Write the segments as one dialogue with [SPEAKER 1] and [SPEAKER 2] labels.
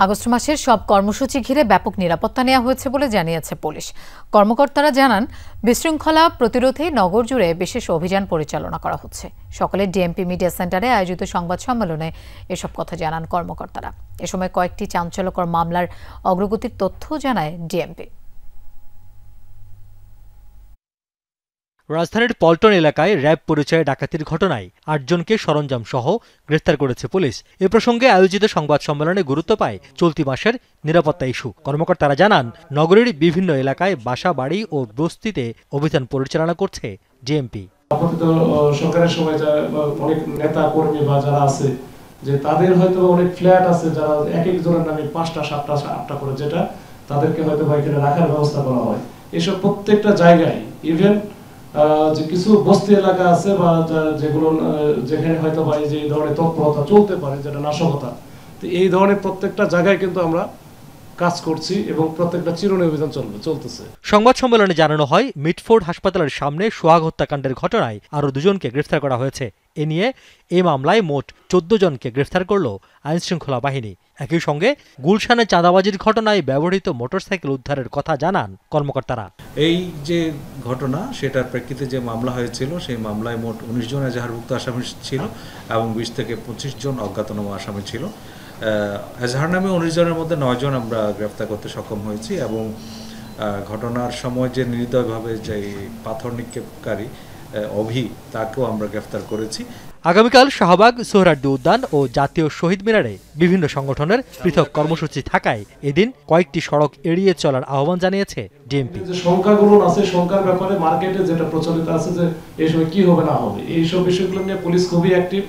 [SPEAKER 1] August মাসের সব কর্মসূচি ঘিরে ব্যাপক নিরাপত্তা নেওয়া হয়েছে বলে জানিয়েছে পুলিশ। কর্মকর্তারা জানান, বিশৃঙ্খলা প্রতিরোধে নগর জুড়ে বিশেষ অভিযান পরিচালনা করা হচ্ছে। সকালে ডিএমপি মিডিয়া সেন্টারে আয়োজিত সংবাদ সম্মেলনে এসব কথা জানান কর্মকর্তারা। এ সময় কয়েকটি চাঞ্চল্যকর মামলার অগ্রগতির তথ্য জানায় ডিএমপি।
[SPEAKER 2] রাজধানীর পল্টন এলাকায় র্যাব পরিচয়ে ডাকাতির ঘটনায় ৮ জনকে সরঞ্জাম সহ গ্রেফতার করেছে পুলিশ। এ প্রসঙ্গে আয়োজিত সংবাদ সম্মেলনে গুরুত্ব পায় চলতি মাসের নিরাপত্তা ইস্যু। কর্মকর্তারা জানান, নগরীর বিভিন্ন এলাকায় বাসা বাড়ি ও বস্তিতে অভিযান পরিচালনা করছে ডিএমপি।
[SPEAKER 3] সরকারের সময় অনেক নেতা কর্মী বা যারা আছে যে তাদের হয়তো অনেক ফ্ল্যাট আছে, যারা এক একজনের নামে 5টা 7টা 8টা করে, যেটা তাদেরকে হয়তো এখানে রাখার ব্যবস্থা করা হয়। এসব প্রত্যেকটা জায়গায় ইভেন যে কিছু বস্তি এলাকা আছে বা যেগুলো যেখানে হয়তো বা যে ধরনের তৎপরতা চলতে পারে, যেটা নাশকতা, তো এই ধরনের প্রত্যেকটা জায়গায় কিন্তু আমরা কাজ করছি এবং প্রত্যেকটা চিরুনি অভিযান চলতেছে।
[SPEAKER 2] সংবাদ সম্মেলনে জানানো হয়, মিটফোর্ড হাসপাতালের সামনে সোহাগ হত্যাকাণ্ডের ঘটনায় আরও 2 জনকে গ্রেফতার করা হয়েছে। এ নিয়ে এই মামলায় মোট 14 জনকে গ্রেফতার করল আইনশৃঙ্খলা বাহিনী। একই সঙ্গে গুলশানে চাঁদাবাজির ঘটনায় ব্যবহৃত মোটরসাইকেল উদ্ধারের কথা জানান কর্মকর্তারা।
[SPEAKER 4] এই যে ঘটনা, সেটার প্রেক্ষিতে যে মামলা হয়েছিল, সেই মামলায় মোট 19 জন এজাহারভুক্ত আসামি ছিল এবং 20 থেকে 25 জন অজ্ঞাতনামা আসামি ছিল। এজাহার নামে 19 জনের মধ্যে 9 জন আমরা গ্রেফতার করতে সক্ষম হয়েছি এবং ঘটনার সময় যে নির্দয়ভাবে যে পাথর নিক্ষেপকারী অভি, তাকেও আমরা গ্রেফতার করেছি।
[SPEAKER 2] আগামীকাল শাহবাগ, সোহরাওয়ার্দী উদ্যান ও জাতীয় শহীদ মিনারে বিভিন্ন সংগঠনের পৃথক কর্মসূচি থাকায় এদিন কয়েকটি সড়ক এড়িয়ে চলার আহ্বান জানিয়েছে ডিএমপি।
[SPEAKER 3] যে সংখ্যাগুলো আছে, সংখ্যার ব্যাপারে মার্কেটে যেটা প্রচলিত আছে যে এই সময় কি হবে না হবে, এইসব বিষয়গুলো নিয়ে পুলিশ খুবই অ্যাক্টিভ।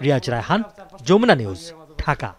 [SPEAKER 2] রিয়াজ রায়হান, যমুনা নিউজ, ঢাকা।